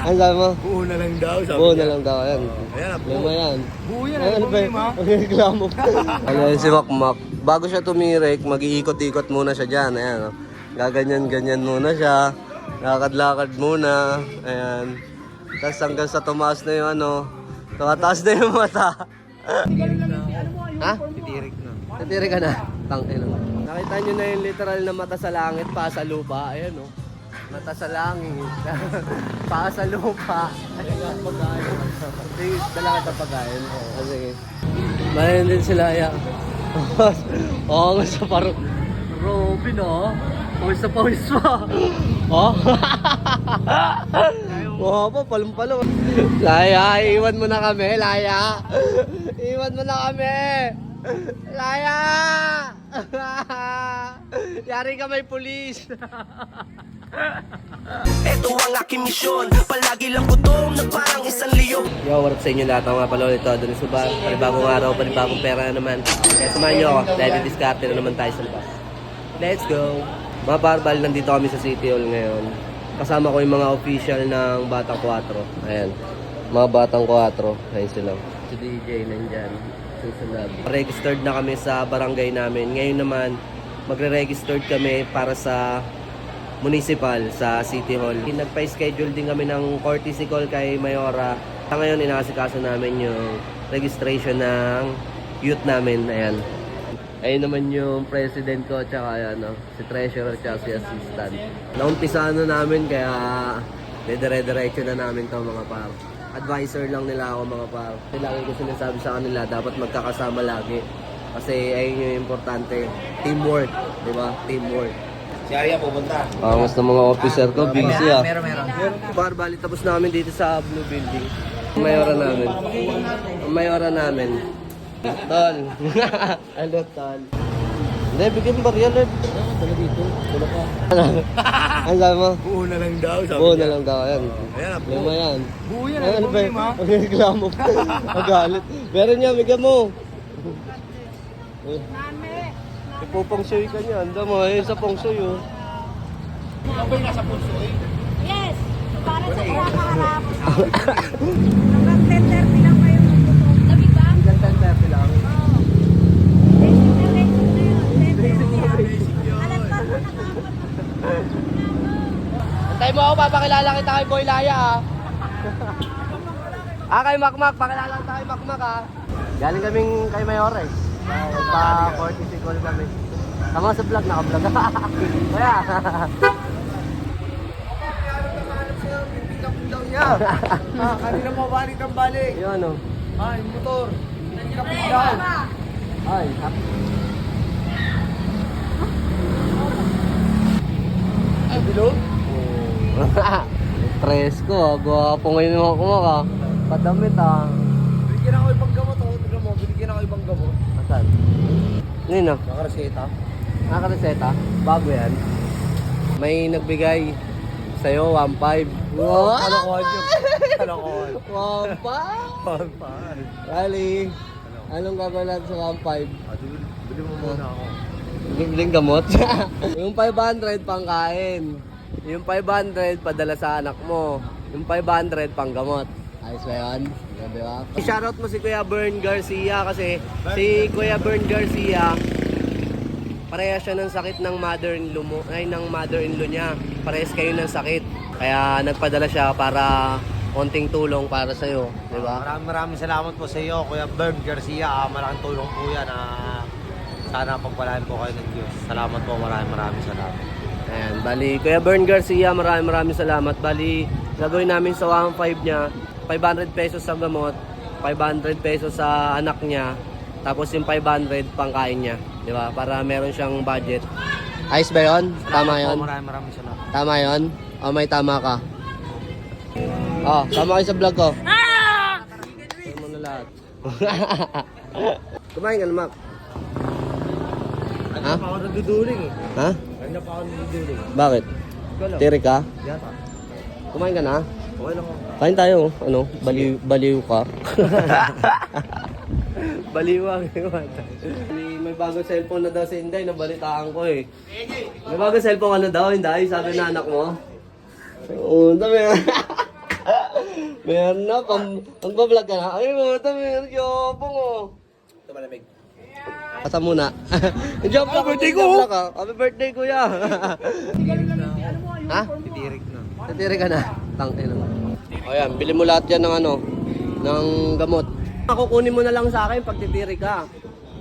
Ang sabi mo? Buo na lang daw, sabi Buo niya. na lang daw. Ayan. Ayan, Lima yan. buo yan, Ano ba yun? Magreklamo pa. Ano yan si Makmak? Bago siya tumirik, mag-iikot-ikot muna siya dyan. Ayan. Oh. Gaganyan-ganyan muna siya. Lakad-lakad muna. Ayan. Tapos hanggang sa tumaas na yung ano. Tumataas na yung mata. Ha? Titirik na. Titirik ka na. Tangin lang. Nakita nyo na yung literal na mata sa langit, pa sa lupa. Ayan o. Mata sa langit. Pa sa lupa. Sige, dala kita pagkain. Oh, sige. Mayan din sila ya. Oo, nga sa parang Robin oh. Pawis na pawis pa. Oh. Wow pa, palong-palong. Laya, iwan mo na kami, Laya. Iwan mo na kami. Laya! Yari ka may pulis. Ito ang aking misyon, palagi lang gutom na parang isang leon. Yo, what up sa inyo lahat? Mga palol ito, doon sa bar. Panibagong araw, panibagong pera na naman. Kaya samahan nyo ako, dahil didiskarte na naman tayo sa labas. Let's go! Mga barbal, nandito kami sa City Hall ngayon. Kasama ko yung mga official ng Batang 4. Ayan, mga Batang 4. Ayun sila. Si DJ nandyan. Susunod. Registered na kami sa barangay namin. Ngayon naman, magre-registered kami para sa municipal sa City Hall. Nagpa-schedule din kami ng courtesy call kay Mayora. Sa ngayon, inaasikaso namin yung registration ng youth namin. Ayan. Ayun naman yung president ko, tsaka ano, si treasurer, tsaka si assistant. Naumpisaan na namin, kaya dire-diretso na namin to mga par. Advisor lang nila ako mga par. Lagi ko sinasabi sa kanila, dapat magkakasama lagi. Kasi ayun yung importante, teamwork, di ba? Teamwork. Si Arya pupunta. Angas ng mga officer ko, busy ah. Meron. Par, bali tapos namin dito sa Blue Building. Ang mayora namin. Ang mayora namin. Tol. Ano, tol? Hindi, bigyan mo barya, Lord. Dala dito, wala ka. Ang sabi mo? Buo na lang daw, sabi Buo niya. na lang daw. Ayan. Ayan, buo. Lima yan. Buo yan, Ano ba yun? lima. Magreklamo pa. Magalit. Meron niya, bigyan mo. Ipupang shuy ka niya. Anda mo, ayun sa pong shuy oh. Ako yung nasa puso eh. Yes! Para sa harap. Hanggang 10:30 lang kayo magtutog. Sabi ba? Hanggang 10:30 lang. Basic na yun. 10:30 yan. Alas pa mo nakapag. Antay mo ako, papakilala kita kay Boy Laya kay Makmak, pakilala kita kay Makmak Galing kaming kay Mayor eh. Pa-courtesy call kami. Tama sa vlog, naka-vlog. Kaya. Kanina mo balik ang balik. Yun ano. Yung motor. Kapital. Ay, Bilog? Presko, gwapo ngayon yung Makmak Padamit Binigyan ako ibang gamot. Tignan mo, binigyan ako ibang gamot. Asan? Nino? Nakareseta. Nakareseta? Bago yan. May nagbigay sa'yo, 1.5. Wow! Kalokohan yun. Kalokohan. 1.5? Rally, anong gagawin natin sa 1.5? Bili mo muna ako. Bibling gamot? Yung 500 pang kain. Yung 500 padala sa anak mo. Yung 500 pang gamot. Ayos ba yun? Di ba? I-shoutout mo si Kuya Bern Garcia kasi si Kuya Bern Garcia parehas siya ng sakit ng mother-in-law mo, ay ng mother-in-law niya. Parehas kayo ng sakit. Kaya nagpadala siya para konting tulong para sa iyo, di ba? Maraming salamat po sa iyo, Kuya Bern Garcia. Malaking tulong po yan. Sana pagpalain po kayo ng Diyos. Salamat po, maraming salamat. Ayan, bali, Kuya Bern Garcia, maraming salamat. Bali, gagawin namin sa 1.5 niya, 500 pesos sa gamot, 500 pesos sa anak niya, tapos yung 500 pangkain niya, di ba? Para meron siyang budget. Ayos ba yun? Tama yun? Maraming salamat. Tama yun? O may tama ka? Oh, tama kayo sa vlog ko. Ito mo na lahat. Kumain ka na, Mac. Ha? Pa ako nagduduling eh. Ha? Kanya pa ako nagduduling. Bakit? Ikaw lang. Tirik ka? Yata. Kumain ka na? Okay lang ako. Kain tayo, ano? Baliw ka. Baliwang. May bagong cellphone na daw si Inday, nabalitaan ko eh. May bagong cellphone ano daw, Inday? Sabi na anak mo. Oo, dami. Meron na, pang-vlog ka na. Ay, mo, dami. Yopong, oh. Ito malamig. Asa muna. Joke lang, birthday ko. Happy birthday, kuya. Ha? Titirik na. Tatiri ka na. Tangin na. O yan, bili mo lahat yan ng ano, ng gamot. Kukunin mo na lang sa akin pag titiri ka.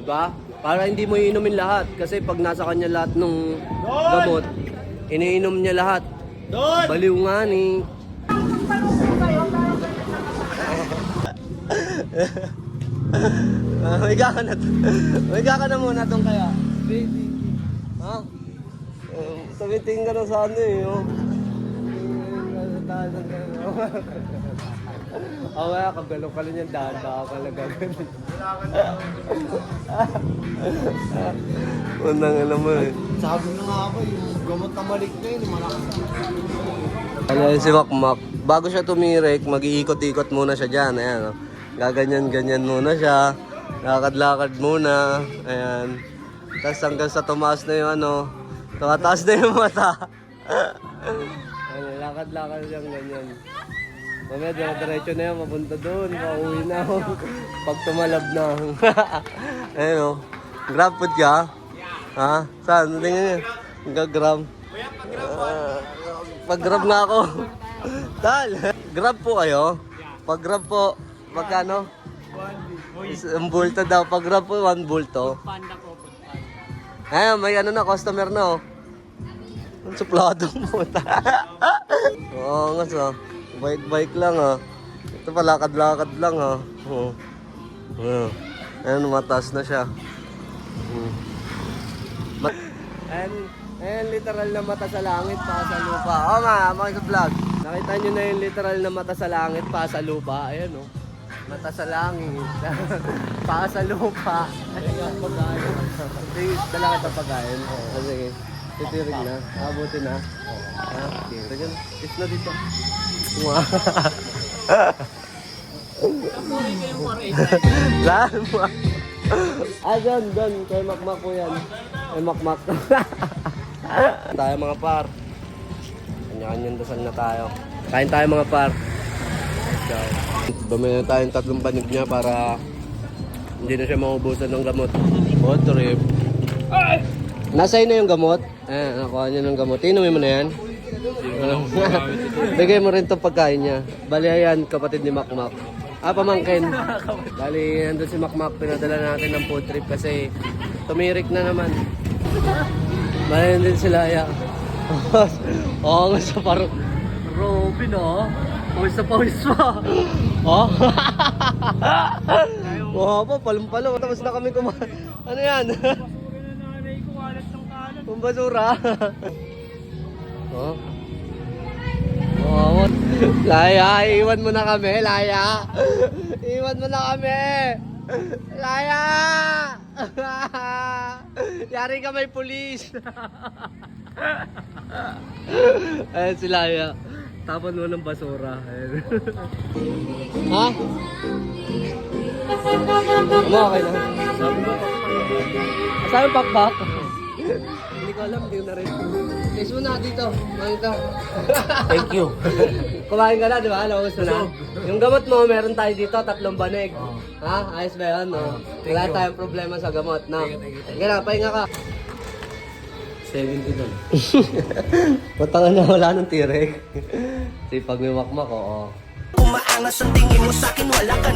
Diba? Para hindi mo iinumin lahat. Kasi pag nasa kanya lahat ng gamot, iniinom niya lahat. Baliw nga ni. Higa ka na. Higa ka na muna doon kaya. Baby. Ha? Tumitingin ka na sa ano eh. Oh. Oh, kaya kagalaw ka lang yan. Dahan-dahan ka lang gagawin. Unang alam mo eh. Sabi na nga ako, yung gamot na malik na yun, malakas. Ano yun si Makmak? Bago siya tumirik, mag-iikot-ikot muna siya dyan. Ayan, oh. Gaganyan-ganyan muna siya. Lakad-lakad muna. Ayan. Tapos hanggang sa tumaas na yung ano, tumataas na yung mata. Ayan, lakad-lakad siyang ganyan. Mamaya, diretso na yan, mapunta doon. Pauwi na ako. Pag tumalab na. Ayan, oh. Grab food ka? Ha? Saan? Tingnan niya. Gagrab. Pag-grab na ako. Tal! Grab po kayo? Pag-grab po, magkano? 1 bulto daw. Pag-grab po, 1 bulto. Ayun, may ano na, customer na oh. Ang supladong puta. Oo nga so. Bike-bike lang ah. Ito pa, lakad-lakad lang ah. Oo. Ayun, mataas na siya. Ayan, literal na mata sa langit, pa sa lupa. Oo nga, mga vlog. Nakita nyo na yung literal na mata sa langit, pa sa lupa. Ayan o. Mata sa langit. Pa sa lupa. Ayan nga, pagkain. Dala kita pagkain. Sige, titirig na. Abutin na. Ha? Sige, kiss na dito. Lahan mo. Doon. Kay Makmak po yan. Kay Makmak. Tayo mga par. Kanya-kanyang dasal na tayo. Kain tayo mga par. Bumili na tayong 3 banig niya para hindi na siya maubusan ng gamot. Road trip. Nasa na yung gamot? Nakuha niya ng gamot. Inumin mo na yan? Bigay mo rin itong pagkain niya. Bali yan, kapatid ni Makmak. Pamangkin. Bali, nandun si Makmak. Pinadala natin ng food trip kasi tumirik na naman. Bali, nandun sila. Oo nga sa parang Robin oh. Pawis na pawis pa. Oh. Oo pa, palong-palong. Tapos na kami kumain. Ano yan? Kumbasura. Oh. Oh, Laya, iwan mo na kami, Laya. Iwan mo na kami. Laya. Yari ka may pulis. Ayan si Laya. Tapon mo ng basura. Ayan. Ha? Okay na. Saan yung pakpak? Hindi ko alam, hindi ko na rin. Kiss mo na dito. Makita. Thank you. Kumain ka na, di ba? Lawas mo na. Yung gamot mo, meron tayo dito, 3 banig. Ha? Ayos ba yun? No? Wala tayong problema sa gamot, no? Sige na, pahinga ka. 70 doon. Patangan na wala nang tirek. Sipag may Makmak, oo. Umaangas ang tingin mo sa'kin, wala ka